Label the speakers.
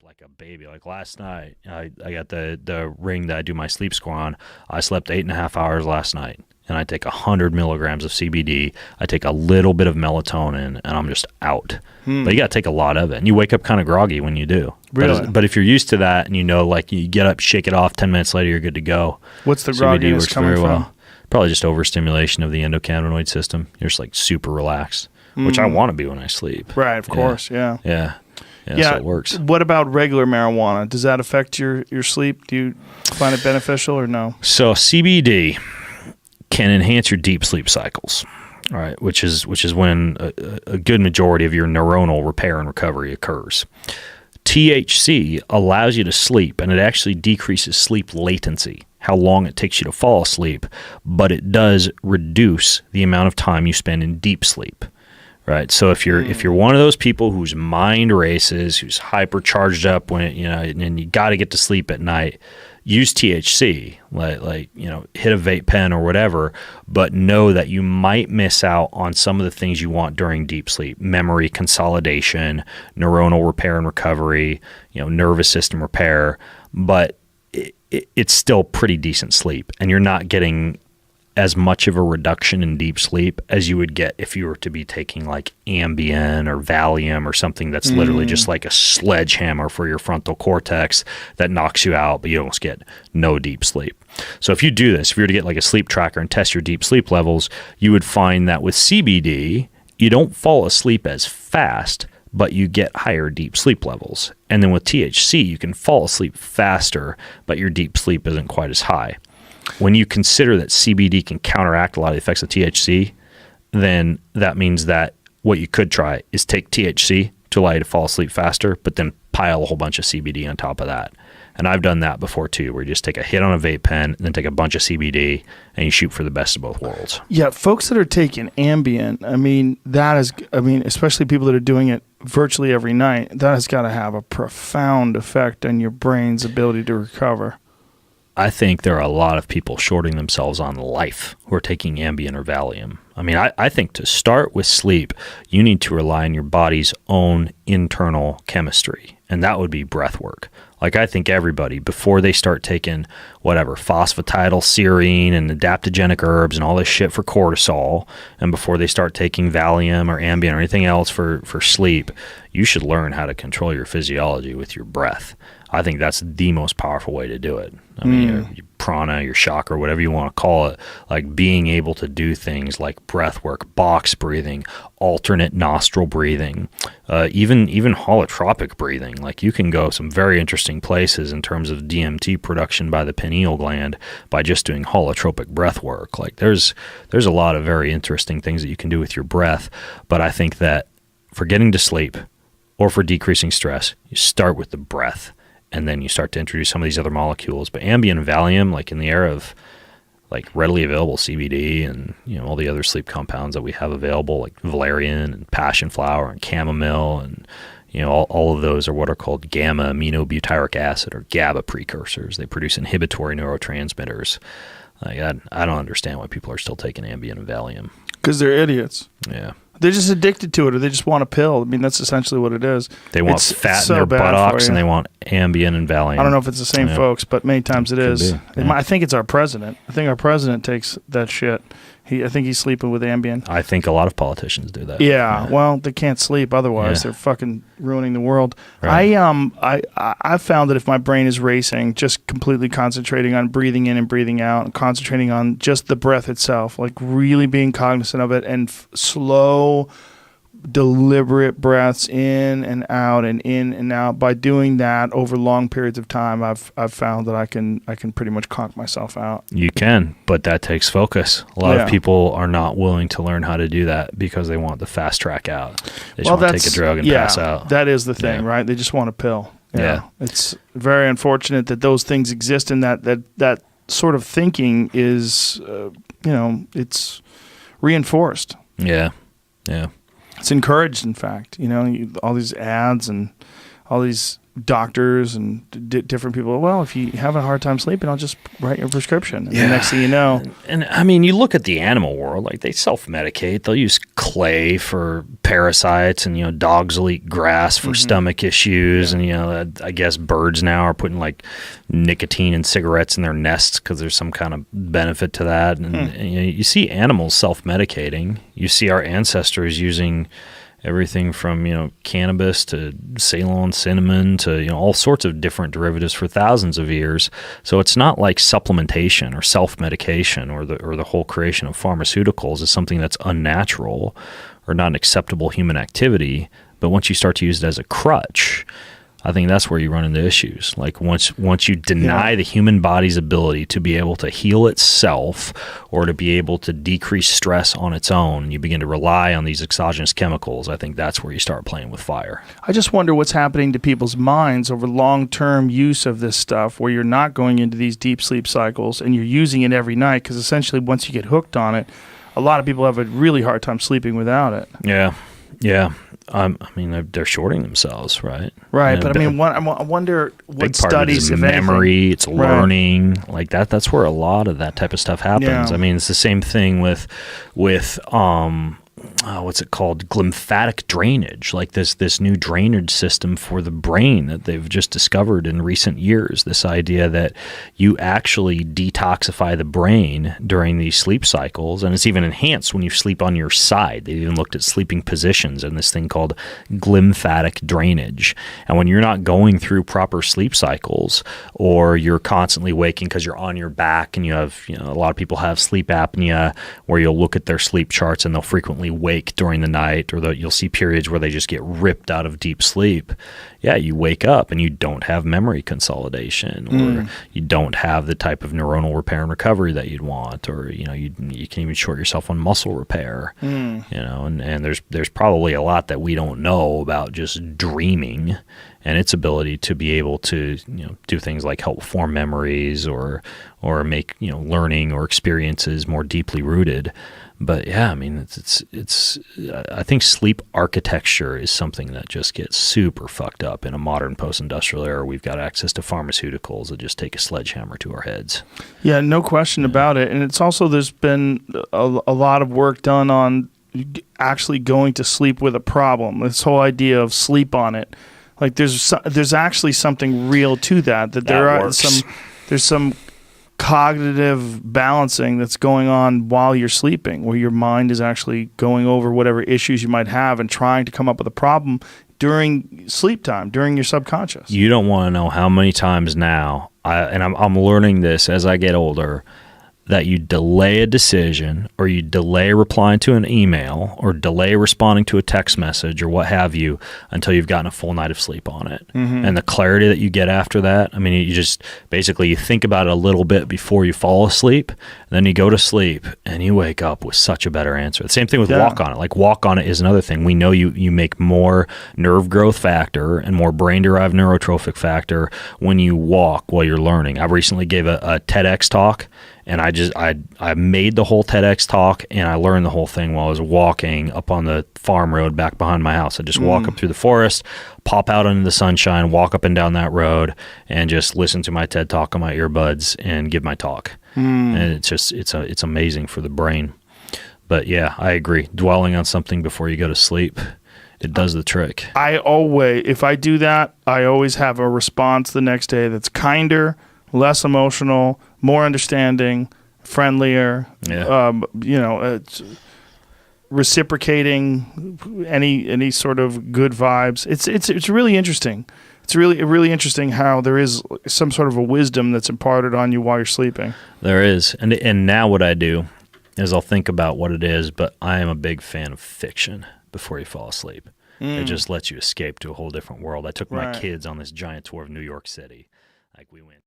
Speaker 1: like a baby. Like last night, I got the ring that I do my sleep score on. I slept 8.5 hours last night, and I take 100 milligrams of CBD. I take a little bit of melatonin, and I'm just out. But you got to take a lot of it, and you wake up kind of groggy when you do.
Speaker 2: Really?
Speaker 1: But if you're used to that, and you know, like you get up, shake it off, 10 minutes later, you're good to go.
Speaker 2: What's the
Speaker 1: CBD
Speaker 2: grogginess
Speaker 1: works
Speaker 2: coming
Speaker 1: very
Speaker 2: from?
Speaker 1: well. Probably just overstimulation of the endocannabinoid system. You're just like super relaxed, which I want to be when I sleep.
Speaker 2: Right, of course, yeah.
Speaker 1: Yeah, so it works.
Speaker 2: What about regular marijuana? Does that affect your sleep? Do you find it beneficial or no?
Speaker 1: So CBD can enhance your deep sleep cycles, all right, which is when a good majority of your neuronal repair and recovery occurs. THC allows you to sleep, and it actually decreases sleep latency, how long it takes you to fall asleep, but it does reduce the amount of time you spend in deep sleep. Right. So if you're one of those people whose mind races, who's hypercharged up when and you got to get to sleep at night, use THC, like hit a vape pen or whatever, but know that you might miss out on some of the things you want during deep sleep: memory consolidation, neuronal repair and recovery, nervous system repair, but it's still pretty decent sleep, and you're not getting as much of a reduction in deep sleep as you would get if you were to be taking like Ambien or Valium or something that's literally just like a sledgehammer for your frontal cortex that knocks you out, but you almost get no deep sleep. So if you do this, if you were to get like a sleep tracker and test your deep sleep levels, you would find that with CBD, you don't fall asleep as fast, but you get higher deep sleep levels. And then with THC, you can fall asleep faster, but your deep sleep isn't quite as high. When you consider that CBD can counteract a lot of the effects of THC, then that means that what you could try is take THC to allow you to fall asleep faster, but then pile a whole bunch of CBD on top of that. And I've done that before too, where you just take a hit on a vape pen and then take a bunch of CBD and you shoot for the best of both worlds.
Speaker 2: Yeah, folks that are taking Ambien, especially people that are doing it virtually every night, that has got to have a profound effect on your brain's ability to recover.
Speaker 1: I think there are a lot of people shorting themselves on life who are taking Ambien or Valium. I mean, I think to start with sleep, you need to rely on your body's own internal chemistry, and that would be breath work. Like, I think everybody, before they start taking whatever, phosphatidylserine and adaptogenic herbs and all this shit for cortisol, and before they start taking Valium or Ambien or anything else for sleep, you should learn how to control your physiology with your breath. I think that's the most powerful way to do it. I mean, your prana, your chakra, whatever you want to call it, like being able to do things like breath work, box breathing, alternate nostril breathing, even holotropic breathing. Like, you can go some very interesting places in terms of DMT production by the pineal gland by just doing holotropic breath work. Like, there's a lot of very interesting things that you can do with your breath. But I think that for getting to sleep or for decreasing stress, you start with the breath. And then you start to introduce some of these other molecules. But Ambien and Valium, like in the era of like readily available CBD and all the other sleep compounds that we have available, like valerian and passion flower and chamomile, and all of those are what are called gamma aminobutyric acid or GABA precursors. They produce inhibitory neurotransmitters. Like, I don't understand why people are still taking Ambien and Valium.
Speaker 2: Because they're idiots.
Speaker 1: Yeah.
Speaker 2: They're just addicted to it, or they just want a pill. I mean, that's essentially what it is.
Speaker 1: They want fat in their buttocks, and they want Ambien and Valium.
Speaker 2: I don't know if it's the same folks, but many times it is.
Speaker 1: Yeah.
Speaker 2: I think it's our president. I think our president takes that shit. I think he's sleeping with Ambien.
Speaker 1: I think a lot of politicians do that.
Speaker 2: Yeah. Well, they can't sleep otherwise. They're fucking ruining the world.
Speaker 1: Right.
Speaker 2: I found that if my brain is racing, just completely concentrating on breathing in and breathing out, and concentrating on just the breath itself, like really being cognizant of it, and slow, deliberate breaths in and out and in and out. By doing that over long periods of time, I've found that I can pretty much conk myself out.
Speaker 1: You can, but that takes focus. A lot of people are not willing to learn how to do that because they want the fast track out. They just want to take a drug and pass out.
Speaker 2: That is the thing, right? They just want a pill.
Speaker 1: Yeah.
Speaker 2: It's very unfortunate that those things exist, and that sort of thinking is, it's reinforced.
Speaker 1: Yeah.
Speaker 2: It's encouraged, in fact. All these ads and all these doctors and different people, well, if you have a hard time sleeping, I'll just write your prescription. And the next thing you know.
Speaker 1: And I mean, you look at the animal world, like they self-medicate. They'll use clay for parasites, and, dogs will eat grass for stomach issues. And, I guess birds now are putting like nicotine in cigarettes in their nests because there's some kind of benefit to that. And, you see animals self-medicating. You see our ancestors using everything from, cannabis to Ceylon cinnamon to, all sorts of different derivatives for thousands of years. So it's not like supplementation or self-medication or the whole creation of pharmaceuticals is something that's unnatural or not an acceptable human activity. But once you start to use it as a crutch, I think that's where you run into issues. Like once you deny the human body's ability to be able to heal itself or to be able to decrease stress on its own, and you begin to rely on these exogenous chemicals, I think that's where you start playing with fire.
Speaker 2: I just wonder what's happening to people's minds over long-term use of this stuff, where you're not going into these deep sleep cycles and you're using it every night, because essentially once you get hooked on it, a lot of people have a really hard time sleeping without it.
Speaker 1: Yeah. I mean, they're shorting themselves, right?
Speaker 2: Right, but I wonder what studies,
Speaker 1: if memory, it's learning, like that. That's where a lot of that type of stuff happens.
Speaker 2: Yeah.
Speaker 1: I mean, it's the same thing with what's it called? Glymphatic drainage, like this new drainage system for the brain that they've just discovered in recent years. This idea that you actually detoxify the brain during these sleep cycles, and it's even enhanced when you sleep on your side. They've even looked at sleeping positions and this thing called glymphatic drainage. And when you're not going through proper sleep cycles, or you're constantly waking because you're on your back, and you have, a lot of people have sleep apnea, where you'll look at their sleep charts and they'll frequently wake during the night, or you'll see periods where they just get ripped out of deep sleep. Yeah, you wake up and you don't have memory consolidation, or you don't have the type of neuronal repair and recovery that you'd want, or you can even short yourself on muscle repair. And there's probably a lot that we don't know about just dreaming and its ability to be able to do things like help form memories or make learning or experiences more deeply rooted. But yeah, I mean, it's I think sleep architecture is something that just gets super fucked up in a modern post-industrial era. We've got access to pharmaceuticals that just take a sledgehammer to our heads.
Speaker 2: Yeah, no question about it. And it's also, there's been a lot of work done on actually going to sleep with a problem. This whole idea of sleep on it. Like there's actually something real to that there's some cognitive balancing that's going on while you're sleeping, where your mind is actually going over whatever issues you might have and trying to come up with a problem during sleep time, during your subconscious.
Speaker 1: You don't want to know how many times now, I'm learning this as I get older, that you delay a decision, or you delay replying to an email, or delay responding to a text message, or what have you, until you've gotten a full night of sleep on it. And the clarity that you get after that, I mean, you just basically you think about it a little bit before you fall asleep, and then you go to sleep, and you wake up with such a better answer. The same thing with walk on it. Like walk on it is another thing. We know you make more nerve growth factor and more brain-derived neurotrophic factor when you walk while you're learning. I recently gave a TEDx talk, and I made the whole TEDx talk, and I learned the whole thing while I was walking up on the farm road back behind my house. I just walk up through the forest, pop out into the sunshine, walk up and down that road, and just listen to my TED talk on my earbuds and give my talk. And it's amazing for the brain. But yeah, I agree. Dwelling on something before you go to sleep, it does the trick.
Speaker 2: If I do that, I always have a response the next day that's kinder, less emotional, more understanding, friendlier. It's reciprocating any sort of good vibes. It's really interesting. It's really interesting how there is some sort of a wisdom that's imparted on you while you're sleeping.
Speaker 1: There is, and now what I do is I'll think about what it is, but I am a big fan of fiction before you fall asleep. It just lets you escape to a whole different world. I took my kids on this giant tour of New York City. Like we went.